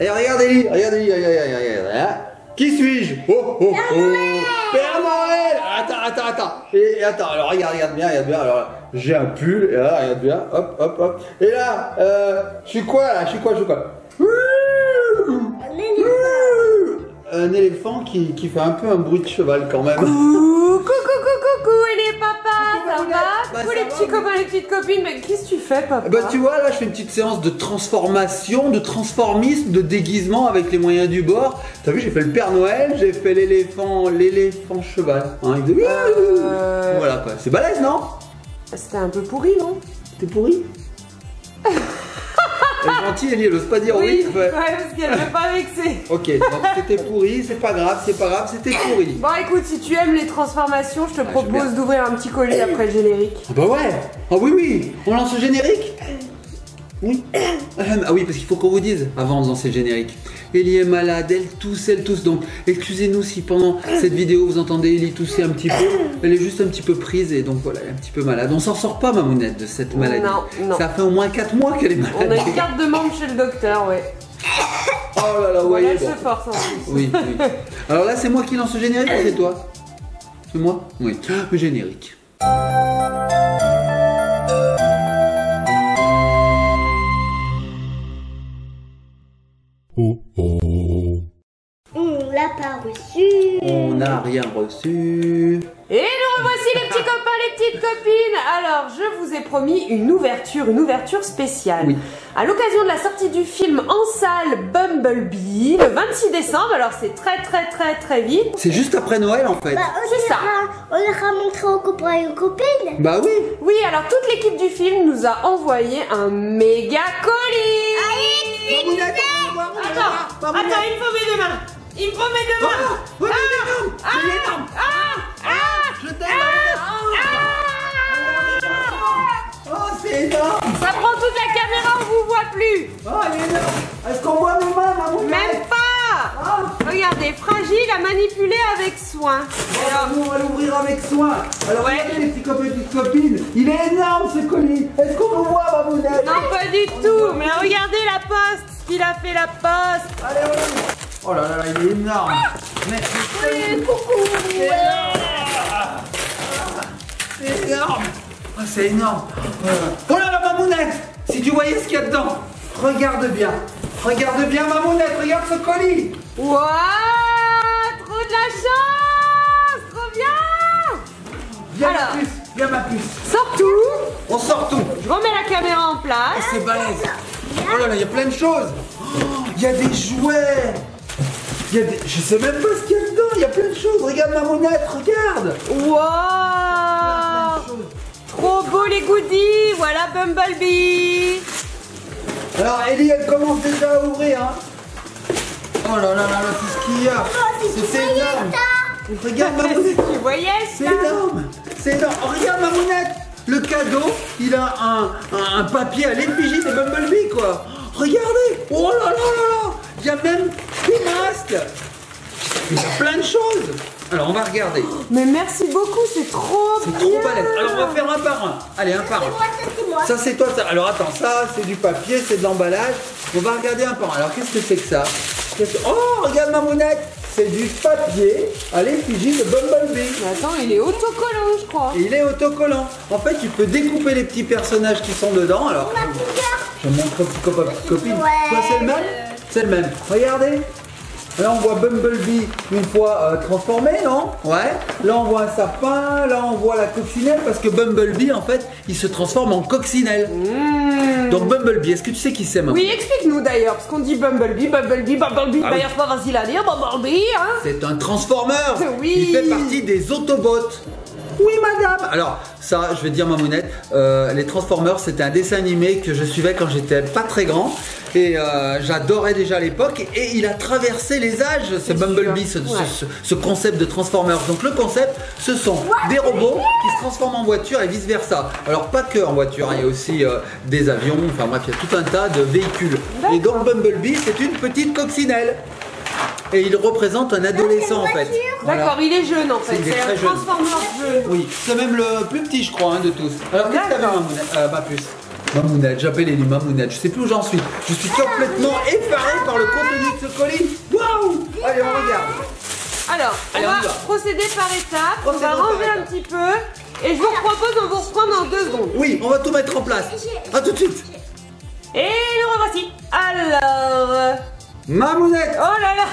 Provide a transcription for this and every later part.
Et regarde Ellie, regarde Ellie, regarde. Qui suis-je? Oh, oh, oh. Père Noël. Attends. Et attends, alors regarde bien. Alors, j'ai un pull, et là, regarde bien, hop. Et là, je suis quoi là? Je suis quoi? Un éléphant qui fait un peu un bruit de cheval quand même. Coucou les papas, ça va? Coucou les petits copains, les petites copines, mais qu'est-ce que tu fais papa? Bah tu vois là je fais une petite séance de transformation, de transformisme, de déguisement avec les moyens du bord. T'as vu j'ai fait le Père Noël, j'ai fait l'éléphant cheval. Hein, voilà quoi, c'est balèze non? C'était un peu pourri non? C'était pourri? Elle est gentille Ellie, elle ose pas dire oui. Ouais, parce qu'elle veut pas vexer. Ok, donc c'était pourri, c'est pas grave, c'était pourri. Bon écoute, si tu aimes les transformations, je te propose d'ouvrir un petit colis après le générique. Ah bah ouais. Ah oui, on lance le générique. Oui. Ah oui, parce qu'il faut qu'on vous dise avant de lancer le générique. Ellie est malade, elle tousse. Donc excusez-nous si pendant cette vidéo vous entendez Ellie tousser un petit peu. Elle est juste un petit peu prise et donc voilà, elle est un petit peu malade. On s'en sort pas Mamounette de cette maladie. Non. Ça fait au moins 4 mois qu'elle est malade. On a une carte de membre chez le docteur, ouais. Oh là là, ouais. Elle se force en plus. Oui. Alors là c'est moi qui lance le générique ou c'est toi? C'est moi? Oui. Le générique. On l'a pas reçu. On n'a rien reçu. Et nous revoici les petits copains, les petites copines. Alors, je vous ai promis une ouverture spéciale. Oui. À l'occasion de la sortie du film en salle Bumblebee, le 26 décembre, alors c'est très vite. C'est juste après Noël en fait. On l'aura montré aux copains et aux copines. Bah oui. Oui, alors toute l'équipe du film nous a envoyé un méga colis. Mamounette, Attends, il me faut mes deux mains. Il me faut mes deux mains. Je t'aime. Oh, c'est énorme. Ça prend toute la caméra, on vous voit plus. Oh, il est énorme. Est-ce qu'on voit nos mains, Mamounette? Même pas. Regardez, fragile à manipuler avec soin. Alors, nous, on va l'ouvrir avec soin. Alors, regardez les petits copains et les petites copines. Il est énorme ce colis. Est-ce qu'on le voit, Mamounette? Non, pas du tout. Mais regardez la poste, ce qu'il a fait la poste. Allez, on l'ouvre. Oh là là, il est énorme. Coucou. C'est énorme. Oh, c'est énorme. Oh là là, Mamounette. Si tu voyais ce qu'il y a dedans. Regarde bien, Mamounette. Regarde ce colis. Waouh, trop de la chance. Trop bien. Viens ma puce. Sors tout. On sort tout. Je remets la caméra en place. Oh, c'est balèze. Oh là là, il y a plein de choses. Il y a des jouets. Je sais même pas ce qu'il y a dedans. Il y a plein de choses. Regarde Mamounette, regarde. Waouh, trop beau les goodies. Voilà Bumblebee. Alors Ellie, elle commence déjà à ouvrir. Hein. Oh là là, tout ce qu'il y a. C'est énorme. Regarde Mamounette. Tu voyais ça? C'est énorme. Oh, regarde Mamounette. Le cadeau, il a un papier à l'effigie de Bumblebee, quoi. Regardez. Oh là là. Il y a même des masques. Il y a plein de choses. Alors on va regarder. Mais merci beaucoup, c'est trop bien. C'est trop balèze. Alors on va faire un par un. Allez, un par un. C'est moi. Ça c'est toi. Alors attends, ça c'est du papier, c'est de l'emballage. On va regarder un par un. Alors qu'est-ce que c'est que ça? Oh, regarde Mamounette. C'est du papier à l'effigie de Bumblebee. Mais attends, il est autocollant, je crois. Et il est autocollant. En fait, tu peux découper les petits personnages qui sont dedans. Alors, je vais montrer aux petits copains et copines. Toi, c'est le même? C'est le même. Regardez. Là, on voit Bumblebee une fois transformé, non? Ouais. Là, on voit un sapin. Là, on voit la coccinelle. Parce que Bumblebee, en fait, il se transforme en coccinelle. Donc, Bumblebee, est-ce que tu sais qui c'est, maman? Oui, explique-nous d'ailleurs. Parce qu'on dit Bumblebee. D'ailleurs, c'est pas facile à dire. Bumblebee, hein? C'est un Transformer. Oui. Il fait partie des Autobots. Oui, madame. Alors, ça, je vais te dire, Mamounette, les Transformers, c'était un dessin animé que je suivais quand j'étais pas très grand. Et j'adorais déjà à l'époque. Et il a traversé les âges, ce Bumblebee, ce concept de Transformers. Donc, le concept, ce sont des robots qui se transforment en voiture et vice versa. Alors, pas que en voiture, hein, il y a aussi des avions. Enfin, bref, il y a tout un tas de véhicules. Et donc, Bumblebee, c'est une petite coccinelle. Et il représente un adolescent en fait. D'accord, il est jeune en fait. Il est très un Transformer jeune. Oui, c'est même le plus petit je crois hein, de tous. Alors qu'est-ce que t'as vu ma puce? Mamounette, j'appelle Ellie Mamounette, je sais plus où j'en suis. Je suis complètement effaré par le contenu de ce colis. Waouh! Allez, on regarde. Alors, Allez, on on y va va. procéder par étapes. On Procédons va par ranger un étapes. petit peu. Et je vous propose, on vous reprend dans 2 secondes. Oui, on va tout mettre en place. A tout de suite. Et nous revoici. Alors... Mamounette, Oh là là.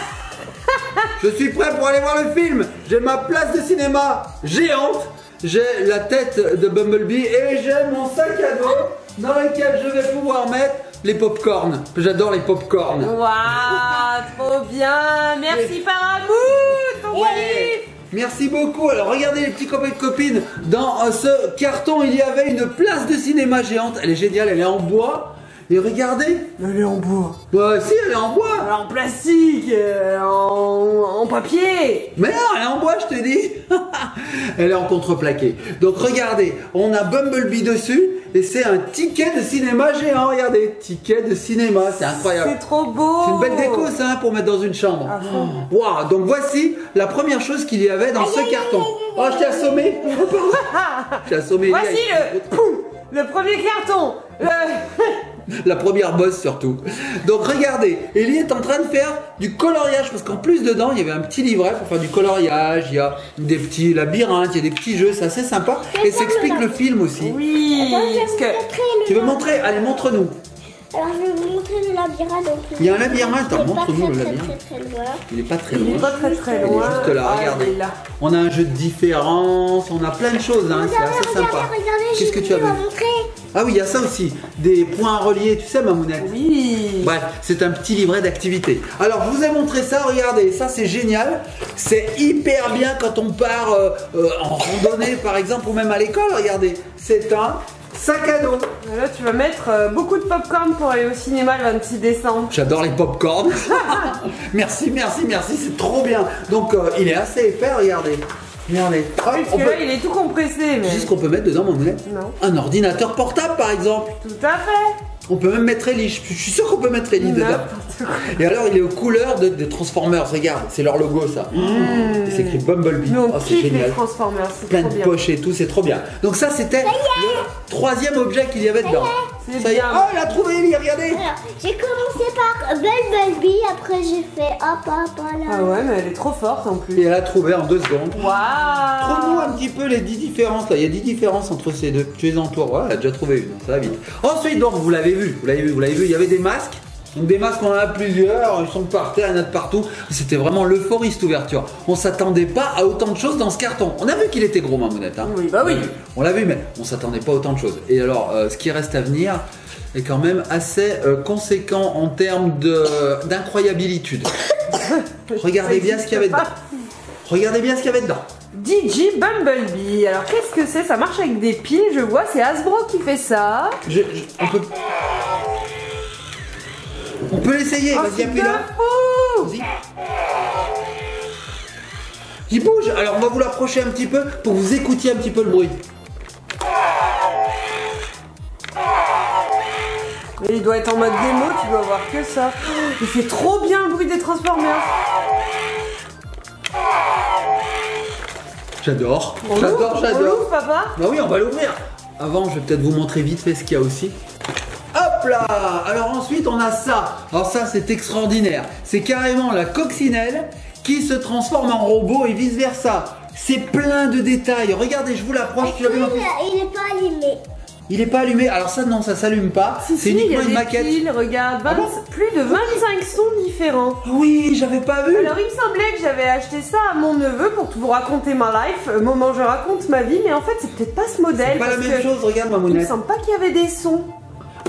je suis prêt pour aller voir le film. J'ai ma place de cinéma géante. J'ai la tête de Bumblebee et j'ai mon sac à dos dans lequel je vais pouvoir mettre les pop-corn. J'adore les pop-corn. Waouh, trop bien. Merci Paramount, ton colis. Merci beaucoup. Alors regardez les petits copains et copines. Dans ce carton, il y avait une place de cinéma géante. Elle est géniale, elle est en bois. Et regardez. Elle est en bois. Bah si, elle est en bois. En plastique, en papier. Mais non, elle est en bois, je te dis. Elle est en contreplaqué. Donc regardez, on a Bumblebee dessus. Et c'est un ticket de cinéma géant. Regardez, ticket de cinéma, c'est incroyable. C'est trop beau. C'est une belle déco ça hein, pour mettre dans une chambre. À fond. Waouh, donc voici la première chose qu'il y avait dans ce carton. Oh, je t'ai assommé. Oh, pardon. Je t'ai assommé. Voici le premier carton. La première bosse surtout. Donc regardez, Ellie est en train de faire du coloriage parce qu'en plus dedans il y avait un petit livret pour faire du coloriage. Il y a des petits labyrinthes, il y a des petits jeux, c'est assez sympa. Et ça explique le film aussi. Oui, parce que... Tu veux montrer? Allez, montre-nous. Alors je vais vous montrer le labyrinthe. Donc, Il y a un labyrinthe, il est montre-nous pas le très, labyrinthe. très, très loin. Il est pas très Il est loin. pas très très Il est loin. juste là, Ah, regardez. il est là. On a un jeu de différence, on a plein de choses, hein, c'est assez sympa. Regardez, Qu'est-ce que tu as vu? montrer. Ah oui, il y a ça aussi, des points reliés, tu sais Mamounette. Oui. Bref, c'est un petit livret d'activité. Alors, je vous ai montré ça, regardez, ça c'est génial. C'est hyper bien quand on part en randonnée par exemple, ou même à l'école, regardez. C'est un sac à dos. Là, tu vas mettre beaucoup de popcorn pour aller au cinéma le 26 décembre. J'adore les pop-corn. Merci, c'est trop bien. Donc, il est assez épais, regardez. Regardez. Hop, Parce on que peut... là, il est tout compressé. Mais... Tu sais ce qu'on peut mettre dedans, Mamounette? Non. Un ordinateur portable, par exemple. Tout à fait. On peut même mettre Ellie. Je suis sûr qu'on peut mettre Ellie dedans. N'importe quoi. Et alors, il est aux couleurs des Transformers. Regarde, c'est leur logo, ça. Il s'écrit Bumblebee. Nous, on Oh, c'est kiffe les génial. Transformers, c'est Plein trop de bien. poches et tout, c'est trop bien. Donc ça, c'était le troisième objet qu'il y avait dedans. C'est Ça y est. bien. Oh, elle a trouvé Ellie, regardez. Alors, j'ai commencé par Bumblebee, après j'ai fait hop, voilà. Ah ouais, mais elle est trop forte en Et plus. elle a trouvé en 2 secondes. Waouh. Trouve-nous un petit peu les 10 différences là, il y a 10 différences entre ces deux. Tu les entoures, ouais, elle a déjà trouvé une, ça va vite. Ensuite, donc vous l'avez vu, il y avait des masques. Donc des masques, on en a plusieurs, ils sont par terre, il y en a de partout. C'était vraiment l'euphorie cette ouverture. On s'attendait pas à autant de choses dans ce carton. On a vu qu'il était gros, Mamounette. Hein. Oui, bah oui. On l'a vu, mais on s'attendait pas à autant de choses. Et alors, ce qui reste à venir est quand même assez conséquent en termes d'incroyabilité. Regardez bien ce qu'il y avait dedans. Regardez bien ce qu'il y avait dedans. DJ Bumblebee. Alors qu'est-ce que c'est? Ça marche avec des piles, je vois, c'est Hasbro qui fait ça. On peut l'essayer, Oh, vas-y, c'est appuie de là. fou. Vas-y. Il bouge, alors on va vous l'approcher un petit peu pour que vous écoutiez un petit peu le bruit. Et il doit être en mode démo, tu dois voir que ça. Il fait trop bien le bruit des Transformers. J'adore, On l'ouvre, papa. Bah oui, on va l'ouvrir. Avant, je vais peut-être vous montrer vite fait ce qu'il y a aussi. Hop là! Alors ensuite, on a ça. Alors ça, c'est extraordinaire. C'est carrément la coccinelle qui se transforme en robot et vice versa. C'est plein de détails. Regardez, je vous l'approche. Tu l'as vu, ma fille ? Il est pas allumé. Il est pas allumé. Alors ça, non, ça s'allume pas. Si, C'est si, il y uniquement a une des maquette. piles, regarde, Ah bon plus de 25 sons différents. Ah oui, j'avais pas vu. Alors il me semblait que j'avais acheté ça à mon neveu pour vous raconter ma life, moment où je raconte ma vie, mais en fait c'est peut-être pas ce modèle. C'est pas la parce même que chose. Regarde, ma Il me mounette. semble pas qu'il y avait des sons.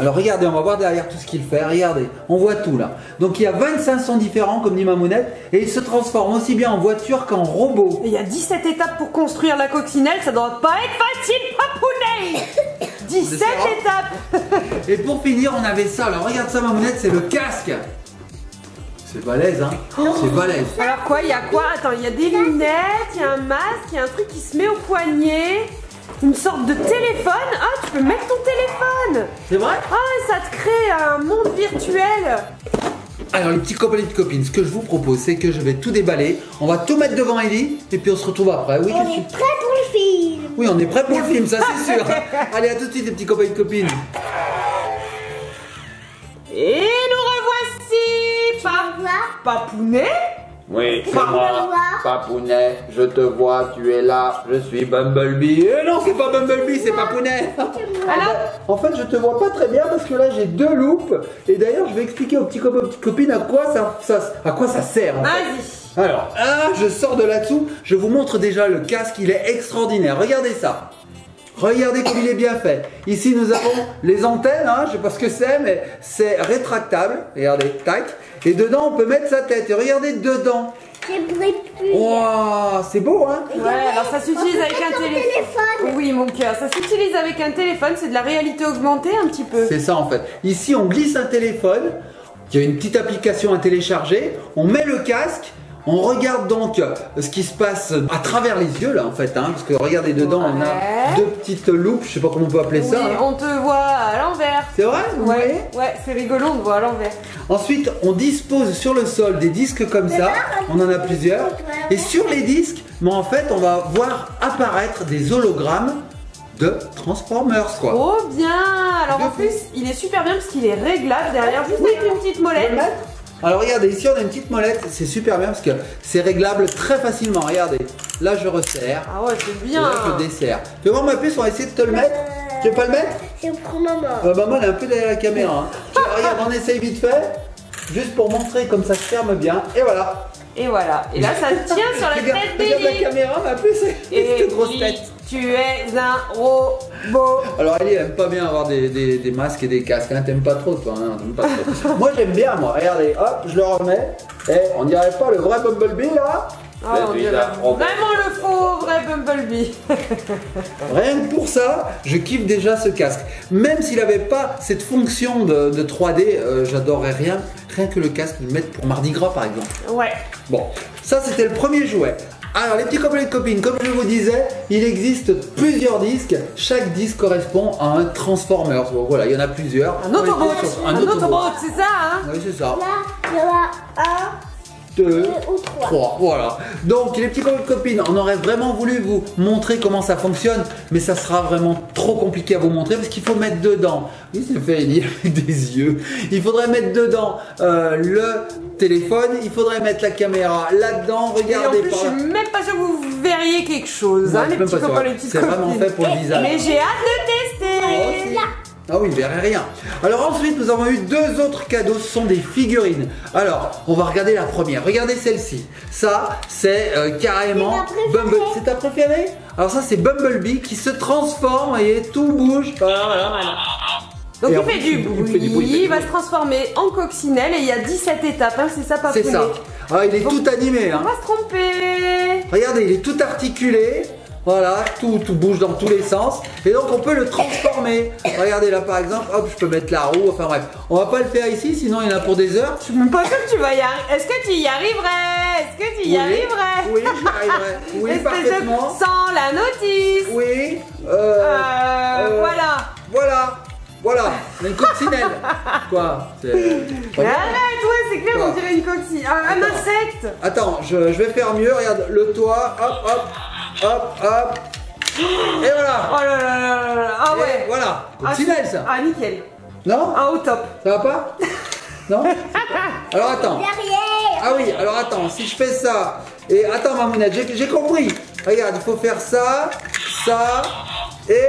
Alors regardez, on va voir derrière tout ce qu'il fait. Regardez, on voit tout là. Donc il y a 25 sons différents, comme dit Mamounette, et il se transforme aussi bien en voiture qu'en robot. Et il y a 17 étapes pour construire la coccinelle, ça doit pas être facile, papounet. 17 étapes. Et pour finir, on avait ça. Alors regarde ça, Mamounette, c'est le casque. C'est balèze, hein. C'est balèze. Alors quoi, il y a quoi? Attends, il y a des lunettes, il y a un masque, il y a un truc qui se met au poignet. Une sorte de téléphone. Ah, tu peux mettre ton téléphone. C'est vrai? Ah, et ça te crée un monde virtuel. Alors les petits copains et les petites copines, ce que je vous propose, c'est que je vais tout déballer. On va tout mettre devant Ellie, et puis on se retrouve après. Oui, On est prêt pour le film. oui, on est prêt pour le film, ça c'est sûr. Allez, à tout de suite les petits copains et les copines. Papounet? Oui, c'est moi. Papounet, je te vois, tu es là, je suis Bumblebee. Non, c'est pas Bumblebee, c'est Papounet. Alors? En fait, je te vois pas très bien parce que là, j'ai deux loupes. Et d'ailleurs, je vais expliquer aux petits copains, aux petites copines à quoi ça sert. En fait. Vas-y. Alors, je sors de là-dessous, je vous montre déjà le casque, il est extraordinaire. Regardez ça. Regardez comme il est bien fait. Ici, nous avons les antennes, hein, je sais pas ce que c'est, mais c'est rétractable. Regardez, tac. Et dedans, on peut mettre sa tête. Et regardez dedans. Wow, c'est beau, hein? Ouais, alors ça s'utilise avec un téléphone. Oui, mon cœur, ça s'utilise avec un téléphone, c'est de la réalité augmentée un petit peu. C'est ça en fait. Ici, on glisse un téléphone. Il y a une petite application à télécharger. On met le casque. On regarde donc ce qui se passe à travers les yeux là en fait, hein, parce que regardez dedans on a deux petites loupes, je sais pas comment on peut appeler ça. Oui, hein. on te voit à l'envers. C'est vrai? Vous voyez? Ouais, c'est rigolo, on te voit à l'envers. Ensuite, on dispose sur le sol des disques comme ça, on en a plusieurs. Et sur les disques, mais en fait, on va voir apparaître des hologrammes de Transformers quoi. Oh bien. Alors en plus, il est super bien parce qu'il est réglable derrière, juste avec une petite molette. Alors regardez, ici on a une petite molette, c'est super bien parce que c'est réglable très facilement. Regardez, là je resserre. Ah ouais, c'est bien. Et là je desserre. Tu veux voir ma puce, on va essayer de te le mettre. Tu veux pas le mettre? C'est pour maman. Maman elle est un peu derrière la caméra. Hein. Regarde, on essaye vite fait, juste pour montrer comme ça se ferme bien. Et voilà. Et voilà. Et là ça tient sur la tête Regarde la d'Ellie. caméra, ma puce, c'est une grosse tête. Tu es un robot. Alors Ellie elle aime pas bien avoir des masques et des casques, hein. T'aimes pas trop toi, hein. T'aimes pas trop. Moi j'aime bien moi, regardez, hop, je le remets. Et on dirait pas le vrai Bumblebee là? Ah, on dirait vraiment le faux vrai Bumblebee. Rien que pour ça, je kiffe déjà ce casque. Même s'il n'avait pas cette fonction de 3D, j'adorerais rien que le casque, le mettre pour Mardi Gras par exemple. Ouais. Bon, ça c'était le premier jouet. Alors les petits copains et copines, comme je vous disais, il existe plusieurs disques. Chaque disque correspond à un Transformers. Bon, voilà, il y en a plusieurs. Un Autobot. Un Autobot, c'est ça, hein? Oui, c'est ça. Là, il y en a un. 2 ou 3, voilà. Donc les petits copains et copines, on aurait vraiment voulu vous montrer comment ça fonctionne, mais ça sera vraiment trop compliqué à vous montrer parce qu'il faut mettre dedans, oui c'est fait Ellie avec des yeux, il faudrait mettre dedans le téléphone, il faudrait mettre la caméra là-dedans, regardez. Et en plus, je suis même pas sûre que vous verriez quelque chose, hein, les petits copains, les petites copines. C'est vraiment fait pour le visage. Mais j'ai hâte de tester. Ah oui, il verrait rien. Alors ensuite, nous avons eu deux autres cadeaux, ce sont des figurines. Alors, on va regarder la première. Regardez celle-ci. Ça, c'est carrément Bumblebee. C'est ta préférée? Alors ça, c'est Bumblebee qui se transforme et tout bouge. Voilà. Donc Et il en fait plus, du bruit, il va se transformer en coccinelle et il y a 17 étapes, hein, c'est ça, Papounet? C'est ça. Ah, il est tout animé. On Hein. va se tromper. Regardez, il est tout articulé. Voilà, tout bouge dans tous les sens. Et donc on peut le transformer. Regardez là par exemple, hop, je peux mettre la roue. Enfin bref, on va pas le faire ici, sinon il y en a pour des heures. Je suis même pas sûre que tu vas y arriver. Est-ce que tu y arriverais? Est-ce que tu y arriverais? Oui, j'y arriverai. Oui, Espèce parfaitement. de... Sans la notice. Oui. Voilà. Voilà, on a une coccinelle. Quoi? Mais arrête, ouais, c'est clair, Quoi? on dirait une coquille. Un insecte. Attends, je vais faire mieux. Regarde, le toit, hop. Et voilà. Oh là là là là. Ah Et ouais. voilà, coccinelle ça. Ah nickel. Non? Ah au top. Ça va pas? Non? Alors attends. Derrière. Ah oui, alors attends, si je fais ça. Et attends, Mamounette, j'ai compris. Regarde, il faut faire ça, et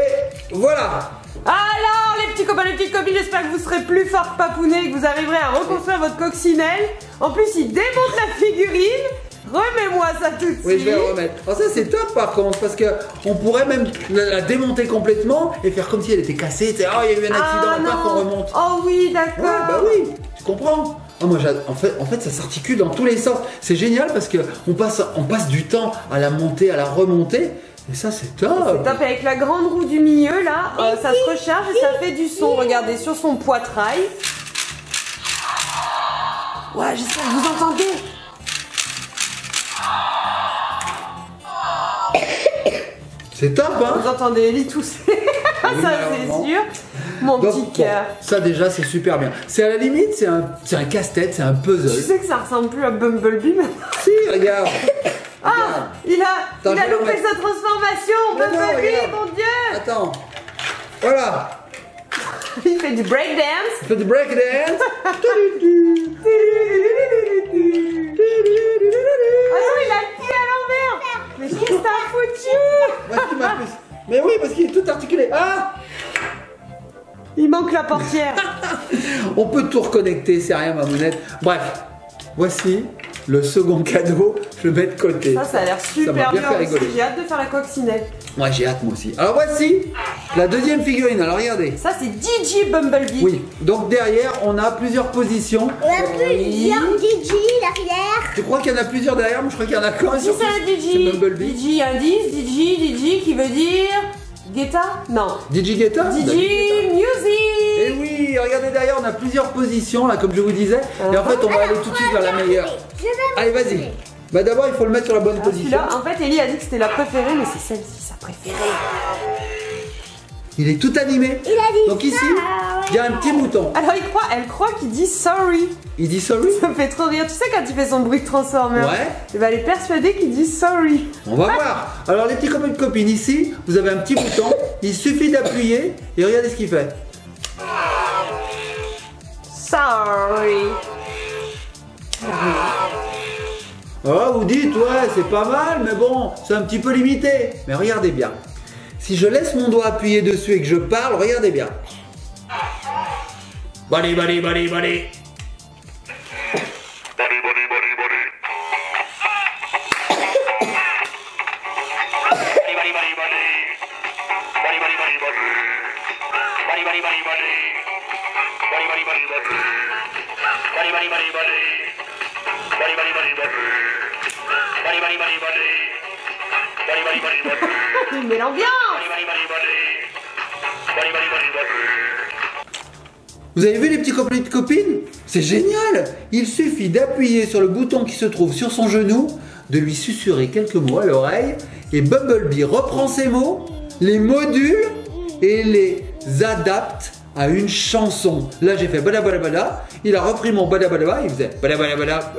voilà. Alors les petits copains, les petites copines, j'espère que vous serez plus forts que Papounet et que vous arriverez à reconstruire votre coccinelle. En plus, il démonte la figurine. Remets-moi ça tout de suite. Oui, je vais le remettre. Alors ça c'est top par contre, parce que on pourrait même la démonter complètement et faire comme si elle était cassée. Oh, il y a eu un accident, paf, on remonte. Oh oui, d'accord. Ouais, bah oui, tu comprends. Oh, moi, en fait, ça s'articule dans tous les sens. C'est génial parce que on passe du temps à la monter, à la remonter. Et ça, c'est top. C'est top, avec la grande roue du milieu là, ça se recharge et ça fait du son. Regardez, sur son poitrail. Ouais, j'espère que vous entendez. C'est top, hein. Vous entendez Ellie tousser. Ça, c'est sûr. Mon petit cœur. Ça, déjà, c'est super bien. C'est à la limite, c'est un casse-tête, c'est un puzzle. Tu sais que ça ressemble plus à Bumblebee maintenant. Si, regarde. Ah, il a loupé sa transformation. Mais non, Bumblebee, regarde. mon Dieu. Attends. Voilà. Il fait du breakdance. Il fait du breakdance. que la portière. On peut tout reconnecter, c'est rien Mamounette. Bref, voici le second cadeau, je le mets de côté. Ça a l'air super m'a bien bien fait aussi. rigoler. J'ai hâte de faire la coccinelle. Ouais, j'ai hâte moi aussi. Alors voici la deuxième figurine, alors regardez. Ça c'est DJ Bumblebee. Oui, donc derrière on a plusieurs positions. On a plusieurs DJ derrière. Tu crois qu'il y en a plusieurs derrière? Moi je crois qu'il y en a qu'un. Si c'est un DJ. C'est Bumblebee. DJ indice, DJ qui veut dire... Guetta? Non. DJ Guetta? DJ Music. Et oui, regardez derrière, on a plusieurs positions là, comme je vous disais. Et en fait, on va aller tout de suite vers la meilleure. Allez, vas-y. Bah d'abord, il faut le mettre sur la bonne position. Celui-là, en fait, Ellie a dit que c'était la préférée, mais c'est celle-ci sa préférée. Il est tout animé. Il a dit donc ça, ici, il y a un petit mouton. Alors elle croit qu'il dit sorry. Il dit sorry. Ça me fait trop rire. Tu sais quand il fait son bruit de transformer. Ouais. Et ben elle est persuadée qu'il dit sorry. On va voir. Alors les petits copains de copines, ici, vous avez un petit bouton. Il suffit d'appuyer et regardez ce qu'il fait. Sorry. Oh, vous dites, ouais, c'est pas mal, mais bon, c'est un petit peu limité. Mais regardez bien. Si je laisse mon doigt appuyé dessus et que je parle, regardez bien. Bali, bali, bali, bali. Il met l'ambiance. Vous avez vu les petits copains de copines? C'est génial! Il suffit d'appuyer sur le bouton qui se trouve sur son genou, de lui susurrer quelques mots à l'oreille, et Bumblebee reprend ces mots, les module et les adapte à une chanson. Là j'ai fait bada, il a repris mon bada, il faisait bada, bada.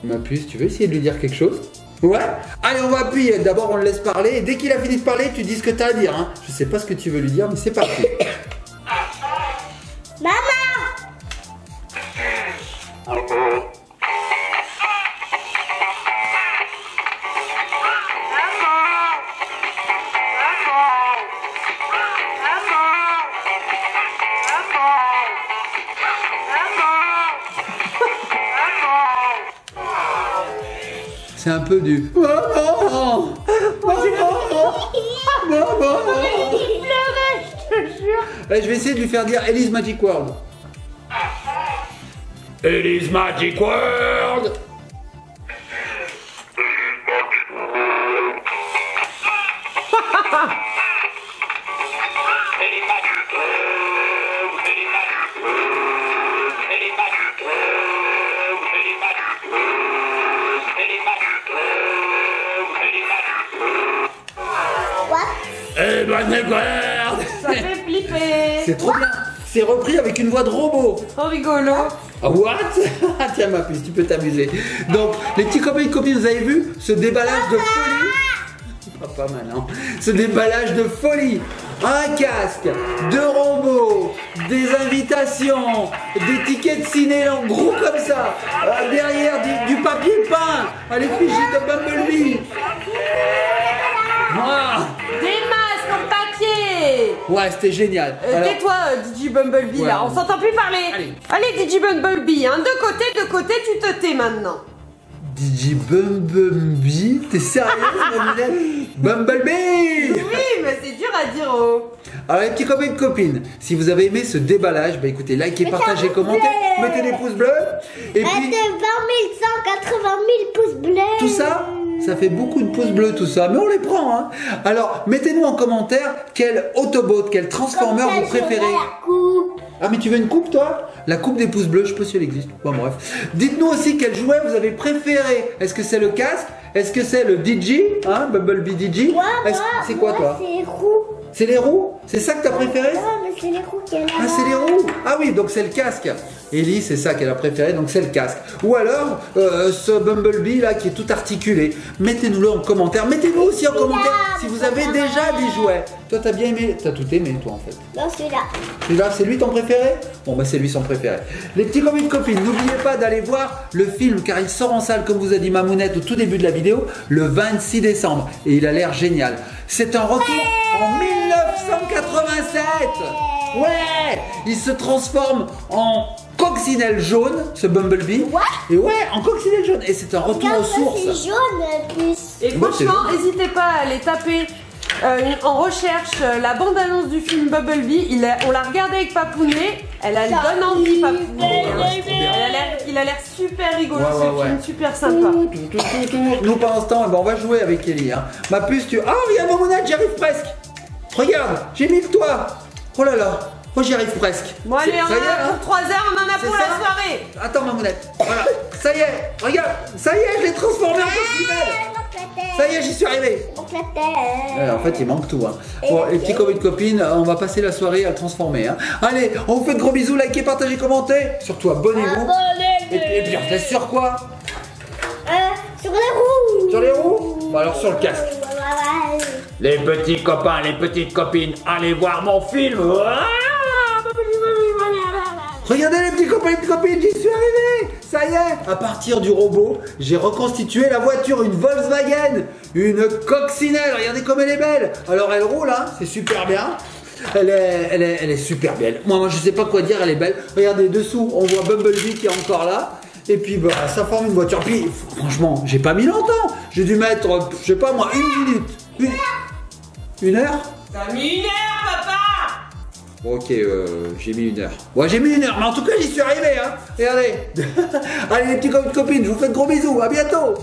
Il m'appuie si tu veux essayer de lui dire quelque chose. Ouais. Allez, on va appuyer. D'abord, on le laisse parler. Et dès qu'il a fini de parler, tu dis ce que tu as à dire. Hein. Je sais pas ce que tu veux lui dire, mais c'est parti. Maman. C'est un peu du maman. Il pleurait, je te jure. Allez, je vais essayer de lui faire dire Ellie's Magic World. Ellie's Magic World. Ça fait flipper. C'est trop bien. C'est repris avec une voix de robot. Trop rigolo. Ah, what? Tiens ma puce, tu peux t'amuser. Donc, les petits copains et copines, vous avez vu ce déballage de folie? Pas mal, hein? Ce déballage de folie. Un casque, deux robots, des invitations, des tickets de ciné en gros comme ça. Derrière, du papier peint. À l'effigie de Bumblebee. Wow. Des masques en papier. Ouais, c'était génial. Alors, Tais-toi, DJ Bumblebee, Ouais, là, on s'entend plus parler. Allez, DJ Bumblebee, hein, de côté, tu te tais maintenant. DJ Bumblebee, t'es sérieuse, Mamounette? Bumblebee! Oui, mais c'est dur à dire, oh. Alors les petits copains et copines, si vous avez aimé ce déballage, bah écoutez, likez, partagez, commentez, mettez des pouces bleus. Et puis, 20 180 000 pouces bleus. tout ça, ça fait beaucoup de pouces bleus tout ça, mais on les prend, hein. Alors, mettez-nous en commentaire quel Autobot, quel Transformer Comme ça, vous préférez. j'aurai la coupe. Ah mais tu veux une coupe toi? La coupe des pouces bleus, je sais pas si elle existe. Bon bref. Dites-nous aussi quel jouet vous avez préféré. Est-ce que c'est le casque? Est-ce que c'est le DJ? Hein, Bumblebee DJ? C'est quoi toi? C'est les roues. C'est les roues? C'est ça que t'as préféré? Non, mais c'est les roues qu'elle a. Ah c'est les roues? Ah oui, donc c'est le casque. Ellie, c'est ça qu'elle a préféré, donc c'est le casque. Ou alors, ce Bumblebee là qui est tout articulé. Mettez-nous-le en commentaire. Mettez-nous aussi en commentaire si vous avez déjà des jouets. Toi t'as bien aimé? T'as tout aimé toi en fait. Non, celui-là. Celui-là, c'est lui ton préféré? Bon bah c'est lui son préféré. Les petits copains de copines, n'oubliez pas d'aller voir le film car il sort en salle comme vous a dit Mamounette au tout début de la vidéo le 26 décembre et il a l'air génial. C'est un retour En 1987. Ouais. Il se transforme en coccinelle jaune, ce Bumblebee. What? Et ouais, en coccinelle jaune. Et c'est un retour aux sources. C'est jaune plus. Et franchement, n'hésitez pas à aller taper en recherche la bande-annonce du film Bumblebee. On l'a regardé avec Papounet. Elle donne envie, Papounet. Il a l'air super rigolo, ce film, super sympa. Nous, pendant ce temps, on va jouer avec Ellie. Hein. Ma puce, Ah, regarde, Mamounette, j'y arrive presque. Regarde, j'ai mis le toit. Oh là là. Moi j'y arrive presque. Bon allez, on en a pour 3 heures, on en a pour la soirée. Attends Mamounette, voilà, ça y est, regarde, ça y est, je l'ai transformé en coccinelle. Ça y est, j'y suis arrivé. En fait, il manque tout. Hein. Bon, les petits copains et copines, on va passer la soirée à le transformer. Hein. Allez, on vous fait de gros bisous, likez, partagez, commentez. Surtout abonnez-vous. Et puis on teste sur quoi? Sur les roues. Sur les roues? Bon alors sur le casque. Les petits copains, les petites copines, allez voir mon film. Regardez les petits copains et les copines, j'y suis arrivé. Ça y est, à partir du robot, j'ai reconstitué la voiture, une Volkswagen, une coccinelle. Regardez comme elle est belle. Alors elle roule, hein, c'est super bien. Elle est super belle. Moi je sais pas quoi dire, elle est belle. Regardez dessous, on voit Bumblebee qui est encore là. Et puis bah, ça forme une voiture. Puis franchement, j'ai pas mis longtemps. J'ai dû mettre, je sais pas moi, 1 minute. Une heure? T'as mis 1 heure, papa. Bon, ok, j'ai mis 1 heure. Ouais, j'ai mis 1 heure, mais en tout cas, j'y suis arrivé, hein. Regardez. Allez, les petits copines, je vous fais de gros bisous. À bientôt.